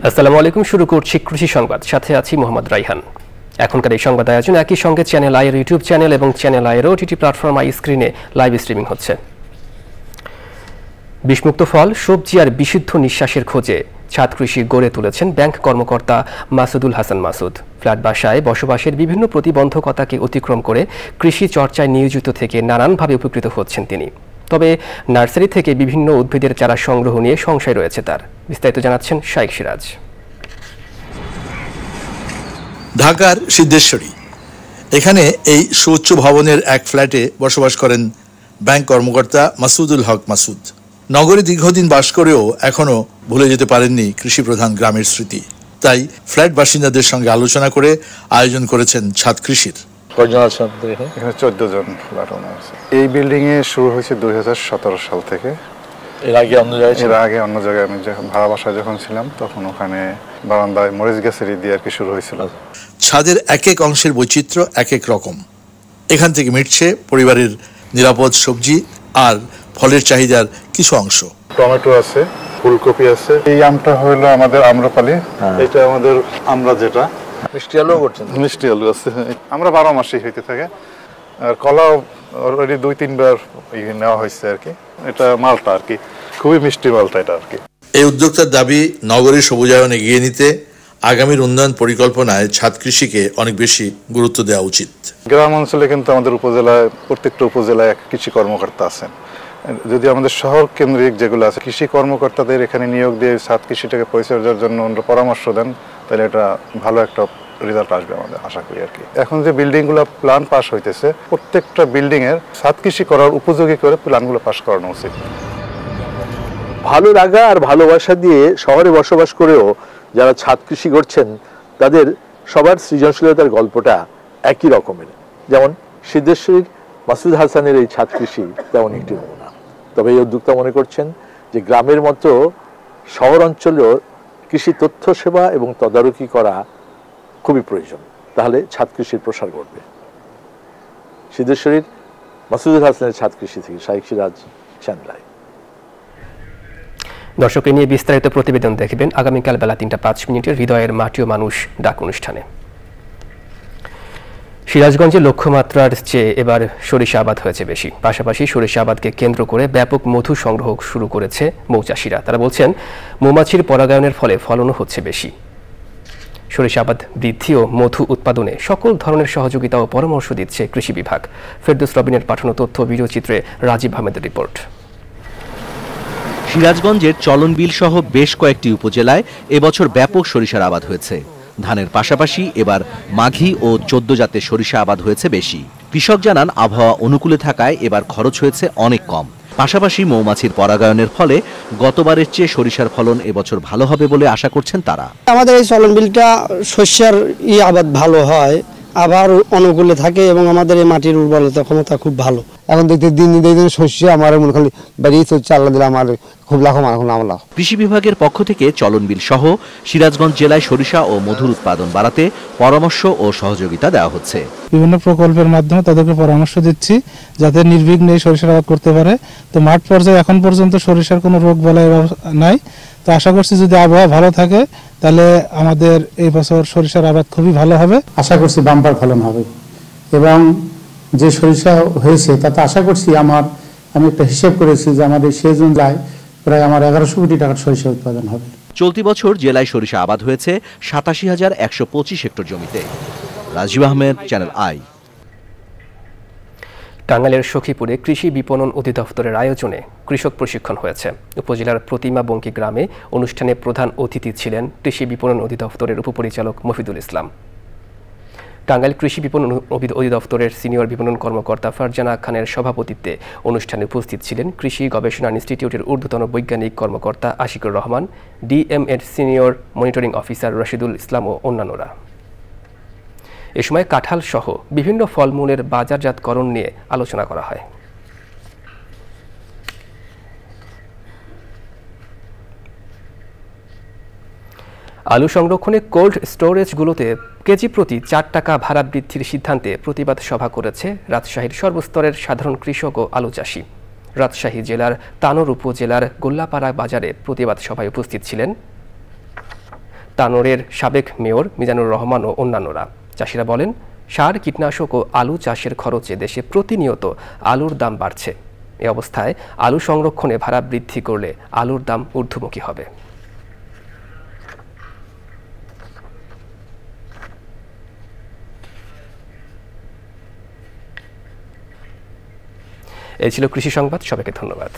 আসসালামু আলাইকুম। শুরু করছি কৃষি সংবাদ, সাথে আছি মোহাম্মদ রাইহান। এখনকার এই সংবাদ আয়োজন একই সঙ্গে চ্যানেল আইয়ের ইউটিউব চ্যানেল এবং চ্যানেল আইয়ের ওটিটি প্ল্যাটফর্ম আই স্ক্রিনে লাইভ স্ট্রিমিং হচ্ছে। বিষমুক্ত ফল, সবজি আর বিশুদ্ধ নিঃশ্বাসের খোঁজে ছাদ কৃষি গড়ে তুলেছেন ব্যাংক কর্মকর্তা মাসুদুল হাসান মাসুদ। ফ্ল্যাট বাসায় বসবাসের বিভিন্ন প্রতিবন্ধকতাকে অতিক্রম করে কৃষি চর্চায় নিয়োজিত থেকে নানানভাবে উপকৃত হচ্ছেন তিনি। তবে নার্সারি থেকে বিভিন্ন উদ্ভিদের চারা সংগ্রহ নিয়ে সংশয় রয়েছে তার। বিস্তারিত জানাচ্ছেন শাইখ সিরাজ। ঢাকার সিদ্ধেশ্বরী, এখানে এই সুউচ্চ ভবনের এক ফ্ল্যাটে বসবাস করেন ব্যাংক কর্মকর্তা মাসুদুল হক মাসুদ। নগরে দীর্ঘদিন বাস করেও এখনো ভুলে যেতে পারেননি কৃষি প্রধান গ্রামের স্মৃতি। তাই ফ্ল্যাট বাসিন্দাদের সঙ্গে আলোচনা করে আয়োজন করেছেন ছাদ কৃষির। কয়জন আছেন আপনাদের এখানে? এখানে 14 জন ফ্ল্যাট ওনার আছে। এই বিল্ডিং এ শুরু হয়েছে 2017 সাল থেকে। এর আগে অন্য জায়গায় আমি যখন ভাড়া বাসায় যখন ছিলাম তখন ওখানে বারান্দায় মরিচ গাছের দিয়ে আর কি শুরু হয়েছিল। ছাদের এক এক অংশের বৈচিত্র্য এক এক রকম। এখান থেকে মিটছে পরিবারের নিরাপদ সবজি আর ফলের চাহিদার কিছু অংশ। টমেটো আছে, ফুলকপি আছে। এই আমটা হলো আমাদের আম্রপালি, এটা আমাদের আমরা যেটা মিষ্টি আলু করছেন। মিষ্টি আলু আছে, আমরা 12 মাসই হইতে থাকে। আর কলাও অলরেডি 2-3 বার নেওয়া হয়েছে আর কি। এটা মালটা আর কি, খুবই মিষ্টি মালটা এটা আর কি। এই উদ্যোক্তার দাবি, নগরীর সবুজায়ন এগিয়ে নিতে আগামীর উন্নয়ন পরিকল্পনায় ছাদ কৃষিকে অনেক বেশি গুরুত্ব দেওয়া উচিত। গ্রাম অঞ্চলে কিন্তু আমাদের উপজেলায় প্রত্যেকটা উপজেলায় এক কৃষি কর্মকর্তা আছেন। যদি আমাদের শহর কেন্দ্রিক যেগুলো আছে কৃষি কর্মকর্তাদের এখানে নিয়োগ দিয়ে ছাদ কৃষিটাকে পরিচর্যার জন্য পরামর্শ দেন, তাহলে এটা ভালো একটা রেজাল্ট আসবে আমাদের আশা করি আর কি। এখন যে বিল্ডিংগুলো প্ল্যান পাস হইতেছে, প্রত্যেকটা বিল্ডিং এর ছাদ কৃষি করার উপযোগী করে প্ল্যানগুলো পাস করানো উচিত। ভালো লাগা আর ভালোবাসা দিয়ে শহরে বসবাস করেও যারা ছাদ কৃষি করছেন তাদের সবার সৃজনশীলতার গল্পটা একই রকমের। যেমন সিদ্ধেশ্বরীর মাসুদ হাসানের এই ছাদ কৃষি তেমন একটি নমুনা। তবে এই উদ্যোক্তা মনে করছেন যে গ্রামের মতো শহর অঞ্চলেও কৃষি তথ্য সেবা এবং তদারকি করা খুবই প্রয়োজন, তাহলে ছাদ কৃষির প্রসার ঘটবে। সিদ্ধেশ্বরীর মাসুদুল হাসানের ছাদ কৃষি থেকে শাইখ সিরাজ, চ্যানেল আই। দর্শক, এ নিয়ে বিস্তারিত প্রতিবেদন দেখবেন আগামীকাল বেলা 3:05 হৃদয়ের মাটি ও মানুষ ডাক অনুষ্ঠানে। সিরাজগঞ্জে লক্ষ্যমাত্রার চেয়ে এবার সরিষা আবাদ হয়েছে বেশি। পাশাপাশি সরিষা আবাদকে কেন্দ্র করে ব্যাপক মধু সংগ্রহ শুরু করেছে মৌচাষীরা। তারা বলছেন মৌমাছির পরাগায়নের ফলে ফলনও হচ্ছে বেশি। সরিষা আবাদ বৃদ্ধি ও মধু উৎপাদনে সকল ধরনের সহযোগিতা ও পরামর্শ দিচ্ছে কৃষি বিভাগ। ফেরদৌস রবিনের পাঠানো তথ্য ভিডিও চিত্রে রাজীব আহমেদের রিপোর্ট। সিরাজগঞ্জের চলনবিল সহ বেশ কয়েকটি উপজেলায় এবছর ব্যাপক সরিষার আবাদ হয়েছে। ধানের পাশাপাশি এবার মাঘি ও 14 জাতের সরিষা আবাদ হয়েছে বেশি। কৃষক জানান আবহাওয়া অনুকূলে থাকায় এবার খরচ হয়েছে অনেক কম। পাশাপাশি মৌমাছির পরাগায়নের ফলে গতবারের চেয়ে সরিষার ফলন এবছর ভালো হবে বলে আশা করছেন তারা। আমাদের এই চলনবিলটা শস্যের আবাদ ভালো হয়, আবার অনুকূলে থাকে এবং আমাদের এই মাটির উর্বরতা ক্ষমতা খুব ভালো। এখন দেখতে দিন দিন শস্য আমার মনে খালি বেরিয়ে চলছে, আল্লাহ দিলে আমার খুব লাভ। কৃষি বিভাগের পক্ষ থেকে চলনবিল সহ সিরাজগঞ্জ জেলায় সরিষা ও মধুর উৎপাদন বাড়াতে পরামর্শ ও সহযোগিতা দেওয়া হচ্ছে। বিভিন্ন প্রকল্পের মাধ্যমে তাদেরকে পরামর্শ দিচ্ছি যাতে নির্বিঘ্নে সরিষার আবাদ করতে পারে। তো মাঠ পর্যায়ে এখন পর্যন্ত সরিষার কোনো রোগ বালাই নাই। তো আশা করছি যদি আবহাওয়া ভালো থাকে তাহলে আমাদের এই বছর সরিষার আবাদ খুবই ভালো হবে। আশা করছি বাম্পার ফলন হবে এবং যে সরিষা হয়েছে তাতে আশা করছি আমি একটা হিসেব করেছি যে আমাদের সেজুন জেলায় প্রায় আমার 1100 কোটি টাকার সরিষা উৎপাদন হবে। চলতি বছর জেলায় সরিষা আবাদ হয়েছে 87,125 হেক্টর জমিতে। Rajib Ahmed, channel I. টাঙ্গাইলের সখীপুরে কৃষি বিপণন অধিদপ্তরের আয়োজনে কৃষক প্রশিক্ষণ হয়েছে। উপজেলার প্রতিমা বঙ্কি গ্রামে অনুষ্ঠানে প্রধান অতিথি ছিলেন কৃষি বিপণন অধিদপ্তরের উপপরিচালক মফিদুল ইসলাম। টাঙ্গাইল কৃষি বিপণন অধিদপ্তরের সিনিয়র বিপণন কর্মকর্তা ফারজানা খানের সভাপতিত্বে অনুষ্ঠানে উপস্থিত ছিলেন কৃষি গবেষণা ইনস্টিটিউটের ঊর্ধ্বতন বৈজ্ঞানিক কর্মকর্তা আশিকুর রহমান, ডিএম এর সিনিয়র মনিটরিং অফিসার রশিদুল ইসলাম ও অন্যান্যরা। এ সময় কাঁঠাল সহ বিভিন্ন ফলমূলের বাজারজাতকরণ নিয়ে আলোচনা করা হয়। আলু সংরক্ষণে কোল্ড স্টোরেজগুলোতে কেজি প্রতি 4 টাকা ভাড়া বৃদ্ধির সিদ্ধান্তে প্রতিবাদ সভা করেছে রাজশাহীর সর্বস্তরের সাধারণ কৃষক ও আলু চাষি। রাজশাহী জেলার তানোর উপজেলার গোল্লাপাড়া বাজারে প্রতিবাদ সভায় উপস্থিত ছিলেন তানোরের সাবেক মেয়র মিজানুর রহমান ও অন্যান্যরা। চাষিরা বলেন, সার, কীটনাশক ও আলু চাষের খরচে দেশে প্রতিনিয়ত আলুর দাম বাড়ছে। এ অবস্থায় আলু সংরক্ষণে ভাড়া বৃদ্ধি করলে আলুর দাম ঊর্ধ্বমুখী হবে। এই ছিল কৃষি সংবাদ। সবাইকে ধন্যবাদ।